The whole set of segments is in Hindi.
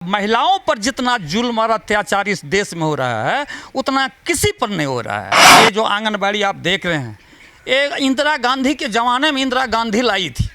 महिलाओं पर जितना जुल्म और अत्याचार इस देश में हो रहा है उतना किसी पर नहीं हो रहा है। ये जो आंगनबाड़ी आप देख रहे हैं, ये इंदिरा गांधी के ज़माने में इंदिरा गांधी लाई थी।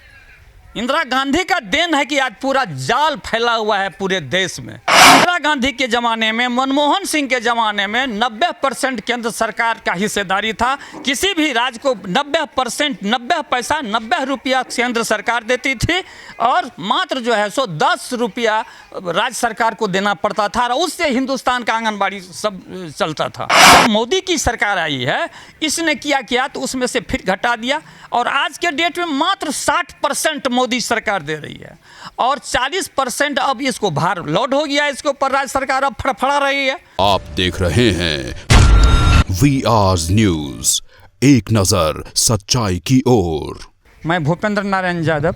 इंदिरा गांधी का देन है कि आज पूरा जाल फैला हुआ है पूरे देश में। इंदिरा गांधी के ज़माने में, मनमोहन सिंह के ज़माने में 90% केंद्र सरकार का हिस्सेदारी था। किसी भी राज्य को 90%, 90 पैसा, 90 रुपया केंद्र सरकार देती थी और मात्र जो है सो 10 रुपया राज्य सरकार को देना पड़ता था और उससे हिंदुस्तान का आंगनबाड़ी सब चलता था। जब मोदी की सरकार आई है, इसने किया तो उसमें से फिर घटा दिया और आज के डेट में मात्र 60% मोदी सरकार दे रही है और 40% अब इसको भार लोड हो गया, इसके ऊपर राज्य सरकार अब फड़फड़ा रही है। आप देख रहे हैं VR न्यूज, एक नजर सच्चाई की ओर। मैं भूपेंद्र नारायण यादव,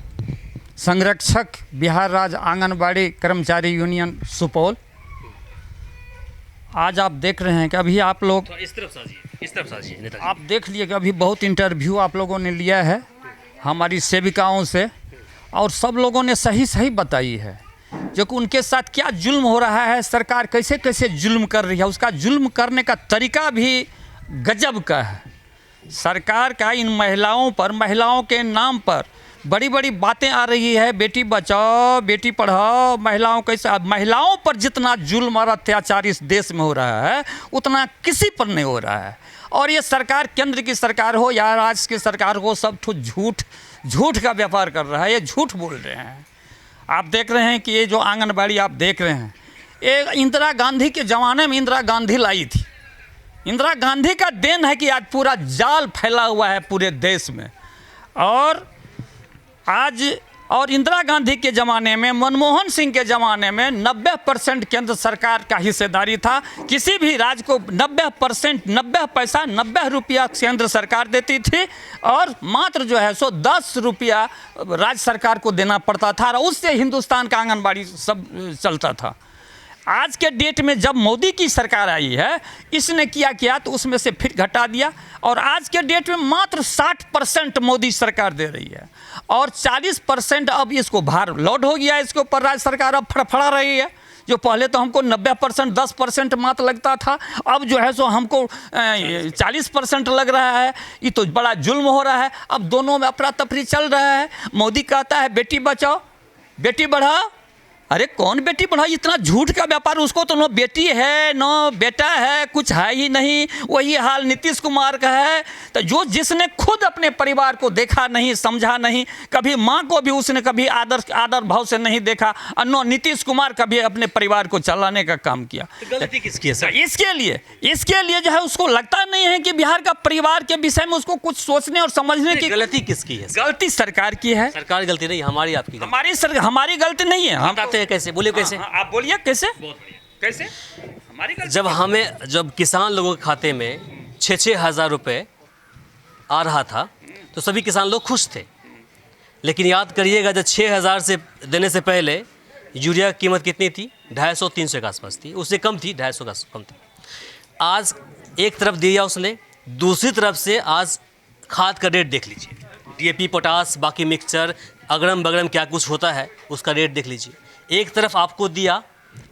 संरक्षक बिहार राज्य आंगनबाड़ी कर्मचारी यूनियन सुपौल। आज आप देख रहे हैं कि अभी आप लोग इस तरफ साजिए नेताजी। आप देख लिए कि अभी बहुत इंटरव्यू आप लोगों ने लिया है हमारी सेविकाओं से और सब लोगों ने सही बताई है जो कि उनके साथ क्या जुल्म हो रहा है, सरकार कैसे कैसे जुल्म कर रही है। उसका जुल्म करने का तरीका भी गजब का है। सरकार का इन महिलाओं पर, महिलाओं के नाम पर बड़ी बड़ी बातें आ रही है। बेटी बचाओ, बेटी पढ़ाओ, महिलाओं कैसे, महिलाओं पर जितना जुल्म और अत्याचार इस देश में हो रहा है उतना किसी पर नहीं हो रहा है। और ये सरकार, केंद्र की सरकार हो या राज्य की सरकार हो, सब झूठ का व्यापार कर रहा है। ये झूठ बोल रहे हैं। आप देख रहे हैं कि ये जो आंगनबाड़ी आप देख रहे हैं, ये इंदिरा गांधी के ज़माने में इंदिरा गांधी लाई थी। इंदिरा गांधी का देन है कि आज पूरा जाल फैला हुआ है पूरे देश में। और इंदिरा गांधी के ज़माने में, मनमोहन सिंह के ज़माने में 90% केंद्र सरकार का हिस्सेदारी था। किसी भी राज्य को 90%, 90 पैसा, 90 रुपया केंद्र सरकार देती थी और मात्र जो है सो 10 रुपया राज्य सरकार को देना पड़ता था और उससे हिंदुस्तान का आंगनबाड़ी सब चलता था। आज के डेट में जब मोदी की सरकार आई है, इसने किया तो उसमें से फिर घटा दिया और आज के डेट में मात्र 60% मोदी सरकार दे रही है और 40% अब इसको भार लोड हो गया, इसके ऊपर राज्य सरकार अब फड़फड़ा रही है। जो पहले तो हमको 90%, 10% मात्र लगता था, अब जो है सो हमको 40% लग रहा है। ये तो बड़ा जुल्म हो रहा है। अब दोनों में अफरा तफरी चल रहा है। मोदी कहता है बेटी बचाओ, बेटी बढ़ाओ। अरे कौन बेटी बढ़ाओ? इतना झूठ का व्यापार। उसको तो नो बेटी है, नो बेटा है, कुछ है ही नहीं। वही हाल नीतीश कुमार का है। तो जिसने खुद अपने परिवार को देखा नहीं, समझा नहीं, कभी माँ को भी उसने कभी आदर भाव से नहीं देखा, और नीतीश कुमार कभी अपने परिवार को चलाने का काम किया। तो गलती किसकी है सर? इसके लिए जो है उसको लगता नहीं है कि बिहार का परिवार के विषय में उसको कुछ सोचने और समझने की। गलती किसकी है? गलती सरकार की है। सरकार गलती नहीं, हमारी आपकी हमारी गलती नहीं है। हम कैसे बोलिए? कैसे? आप बोलिए कैसे? कैसे हमारी जब किसान लोगों के खाते में 6-6 हज़ार रुपये आ रहा था तो सभी किसान लोग खुश थे। लेकिन याद करिएगा, जब 6 हज़ार से देने से पहले यूरिया की कीमत कितनी थी? 250-300 के आसपास थी, उससे कम थी, 250 का कम थी। आज एक तरफ दिया उसने, दूसरी तरफ से आज खाद का रेट देख लीजिए। DAP, पोटास, बाकी मिक्सचर, अगड़म बगड़म क्या कुछ होता है, उसका रेट देख लीजिए। एक तरफ आपको दिया,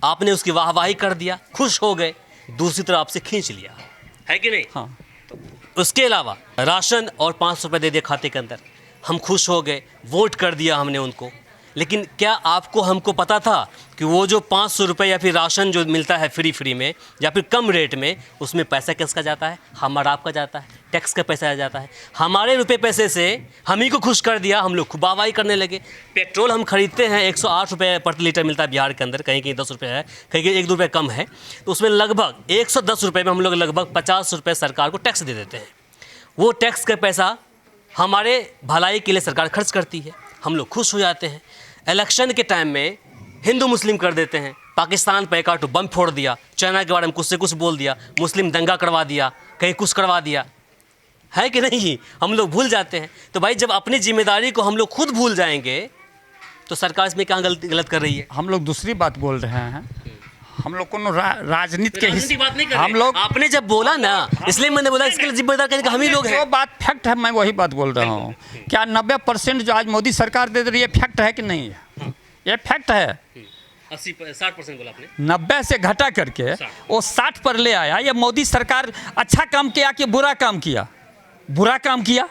आपने उसकी वाहवाही कर दिया, खुश हो गए, दूसरी तरफ आपसे खींच लिया, है कि नहीं? हाँ। उसके अलावा राशन और 500 रुपये दे दिए खाते के अंदर, हम खुश हो गए, वोट कर दिया हमने उनको। लेकिन क्या हमको पता था कि वो जो 500 रुपये या फिर राशन जो मिलता है फ्री में या फिर कम रेट में, उसमें पैसा किसका जाता है? हमारा आपका जाता है, टैक्स का पैसा जाता है। हमारे रुपए पैसे से हम ही को खुश कर दिया, हम लोग खुबावाई करने लगे। पेट्रोल हम खरीदते हैं 108 रुपये प्रति लीटर मिलता है बिहार के अंदर, कहीं 10 रुपये है, कहीं 1-2 रुपये कम है। तो उसमें लगभग 110 रुपये में हम लोग लगभग 50 रुपये सरकार को टैक्स दे देते हैं। वो टैक्स का पैसा हमारे भलाई के लिए सरकार खर्च करती है, हम लोग खुश हो जाते हैं। इलेक्शन के टाइम में हिंदू मुस्लिम कर देते हैं, पाकिस्तान पे काटो बम फोड़ दिया, चाइना के बारे में कुछ से कुछ बोल दिया, मुस्लिम दंगा करवा दिया, कहीं कुछ करवा दिया, है कि नहीं? हम लोग भूल जाते हैं। तो भाई जब अपनी जिम्मेदारी को हम लोग खुद भूल जाएंगे तो सरकार इसमें क्या गलत कर रही है? हम लोग दूसरी बात बोल रहे हैं। हम लोग को राजनीति के हिस्से बात नहीं कर हम लोग, आपने जब बोला ना, इसलिए मैंने बोला इसके लिए जिम्मेदार कहने का हम ही लोग हैं। जो बात फैक्ट है, मैं वही बात बोल रहा हूँ। क्या 90% जो आज मोदी सरकार दे रही है फैक्ट है कि नहीं है? ये फैक्ट है। 60% बोला आपने। 90 से घटा करके वो 60 पर ले आया। ये मोदी सरकार अच्छा काम किया कि बुरा काम किया? बुरा काम किया।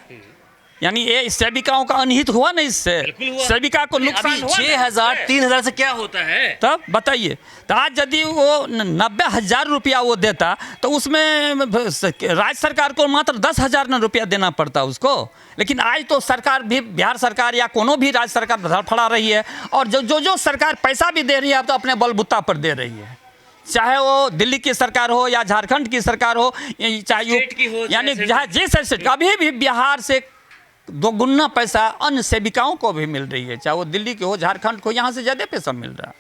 यानी ये सेविकाओं का अनहित हुआ ना, इससे सेविका को नुकसान हुआ। 6,000 3,000 से क्या होता है? तब बताइए, तो आज यदि वो 90,000 रुपया वो देता तो उसमें राज्य सरकार को मात्र 10,000 रुपया देना पड़ता उसको। लेकिन आज तो सरकार भी, बिहार सरकार या कोनो भी राज्य सरकार धड़फड़ा रही है, और जो सरकार पैसा भी दे रही है अब तो अपने बलबूता पर दे रही है। चाहे वो दिल्ली की सरकार हो या झारखंड की सरकार हो, चाहे यानी जहाँ जिस स्टेट, अभी भी बिहार से दोगुना पैसा अन्य सेविकाओं को भी मिल रही है, चाहे वो दिल्ली के हो, झारखंड को, यहाँ से ज़्यादा पैसा मिल रहा है।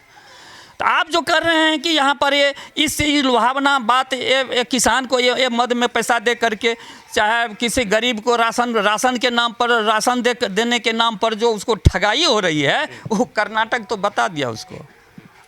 तो आप जो कर रहे हैं कि यहाँ पर ये इस लुभावना बात, ये किसान को ये मद में पैसा दे करके, चाहे किसी गरीब को राशन के नाम पर, राशन देने के नाम पर जो उसको ठगाई हो रही है, वो कर्नाटक तो बता दिया उसको।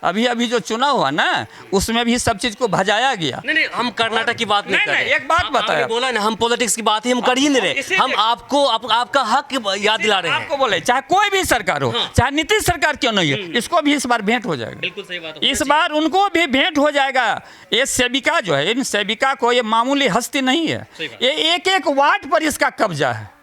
अभी जो चुनाव हुआ ना, उसमें भी सब चीज को भजाया गया। नहीं, हम कर्नाटक की बात नहीं कर रहे। एक बात बताया, बोला ना, हम पॉलिटिक्स की बात ही हम कर ही नहीं रहे। हम आपको आपका हक याद दिला रहे हैं। आपको बोले चाहे कोई भी सरकार हो, चाहे नीतीश सरकार क्यों नहीं है, इसको भी इस बार भेंट हो जाएगा। बिल्कुल सही बात। इस बार उनको भी भेंट हो जाएगा। ये सेविका जो है, इन सेविका को, ये मामूली हस्ती नहीं है, ये एक वार्ड पर इसका कब्जा है।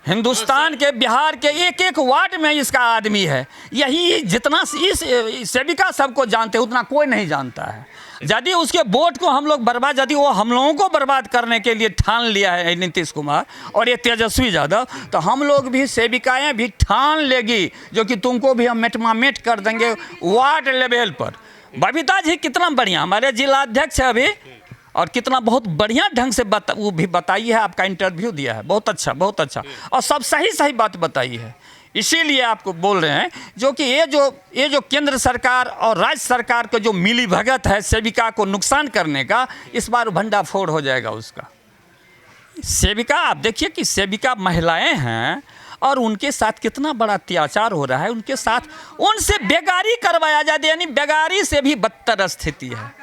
हिंदुस्तान के, बिहार के एक वार्ड में इसका आदमी है। यही जितना इस सेविका सबको जानते हैं उतना कोई नहीं जानता है। यदि उसके वोट को हम लोग बर्बाद, यदि वो हम लोगों को बर्बाद करने के लिए ठान लिया है नीतीश कुमार और ये तेजस्वी यादव, तो हम लोग भी, सेविकाएं भी ठान लेगी जो कि तुमको भी हम मेटमामेट कर देंगे वार्ड लेवल पर। बबीता जी कितना बढ़िया हमारे जिलाध्यक्ष है अभी, और कितना बहुत बढ़िया ढंग से वो भी बताई है, आपका इंटरव्यू दिया है, बहुत अच्छा, बहुत अच्छा, और सब सही बात बताई है। इसीलिए आपको बोल रहे हैं जो कि ये जो केंद्र सरकार और राज्य सरकार का जो मिली भगत है सेविका को नुकसान करने का, इस बार भंडाफोड़ हो जाएगा उसका। सेविका, आप देखिए कि सेविका महिलाएं हैं और उनके साथ कितना बड़ा अत्याचार हो रहा है, उनके साथ उनसे बेगारी करवाया जाता है, यानी बेगारी से भी बदतर स्थिति है।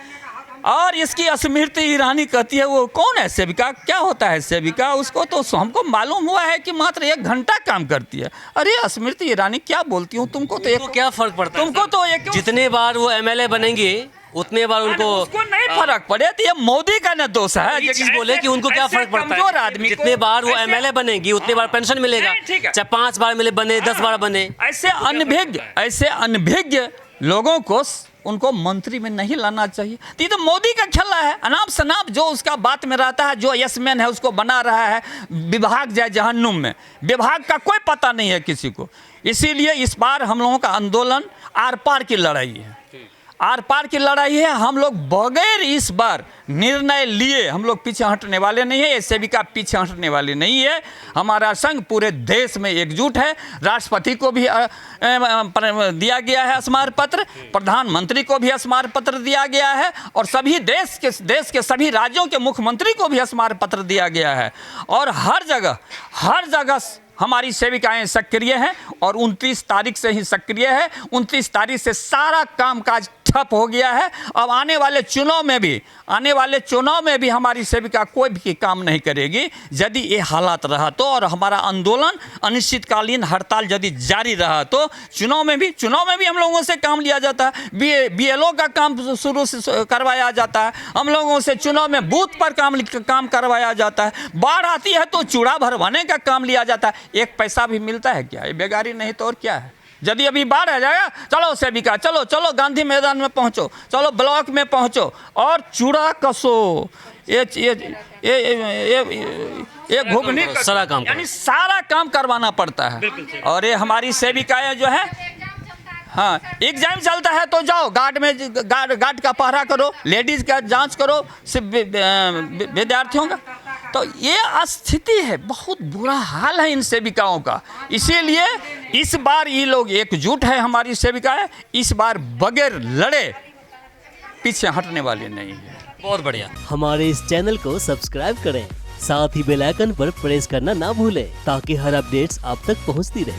और इसकी स्मृति ईरानी कहती है वो कौन है सेविका, क्या होता है सेविका, उसको तो हमको मालूम हुआ है कि मात्र 1 घंटा काम करती है। अरे स्मृति ईरानी क्या बोलती हूँ, तुमको तो क्या फर्क पड़ता है? तुमको तो एक, जितने बार वो MLA बनेंगे उतने बार उनको नहीं फर्क पड़े, तो ये मोदी का न दोष है। ये चीज बोले कि उनको क्या फर्क पड़ता है? आदमी जितने बार वो MLA बनेगी उतने बार पेंशन मिलेगा, चाहे 5 बार मिले बने, 10 बार बने। ऐसे अनभिज्ञ लोगों को उनको मंत्री में नहीं लाना चाहिए। तो ये तो मोदी का खेला है, अनाप शनाप जो उसका बात में रहता है, जो यसमैन है उसको बना रहा है। विभाग जाए जहन्नुम में, विभाग का कोई पता नहीं है किसी को। इसीलिए इस बार हम लोगों का आंदोलन आर पार की लड़ाई है, आर पार की लड़ाई है। हम लोग बगैर इस बार निर्णय लिए हम लोग पीछे हटने वाले नहीं है, ये सेविका पीछे हटने वाली नहीं है। हमारा संघ पूरे देश में एकजुट है। राष्ट्रपति को भी दिया गया है स्मारक पत्र, प्रधानमंत्री को भी स्मारक पत्र दिया गया है, और सभी देश के सभी राज्यों के मुख्यमंत्री को भी स्मारक पत्र दिया गया है। और हर जगह हमारी सेविकाएं सक्रिय हैं, और 29 तारीख से ही सक्रिय है। 29 तारीख से सारा कामकाज ठप हो गया है। अब आने वाले चुनाव में भी हमारी सेविका कोई भी काम नहीं करेगी यदि ये हालात रहा तो, और हमारा आंदोलन अनिश्चितकालीन हड़ताल यदि जारी रहा तो चुनाव में भी हम लोगों से काम लिया जाता है। BLO का काम शुरू से करवाया जाता है, हम लोगों से चुनाव में बूथ पर काम करवाया जाता है। बाढ़ आती है तो चूड़ा भरवाने का काम लिया जाता है। एक पैसा भी मिलता है क्या? ये बेगारी नहीं तो और क्या है? यदि अभी बाढ़ आ जाएगा, चलो सेविका, चलो गांधी मैदान में पहुंचो, चलो ब्लॉक में पहुंचो और चूड़ा कसो, ये घुगनी सारा काम, यानी सारा काम करवाना पड़ता है। और ये हमारी सेविकाएं जो है, हाँ, एग्जाम चलता है तो जाओ गार्ड का पहरा करो, लेडीज का जांच करो, विद्यार्थियों का। तो ये स्थिति है, बहुत बुरा हाल है इन सेविकाओं का। इसीलिए इस बार ये लोग एकजुट है, हमारी सेविकाएं इस बार बगैर लड़े पीछे हटने वाली नहीं है। बहुत बढ़िया। हमारे इस चैनल को सब्सक्राइब करें, साथ ही बेल आइकन पर प्रेस करना ना भूलें ताकि हर अपडेट्स आप तक पहुंचती रहे।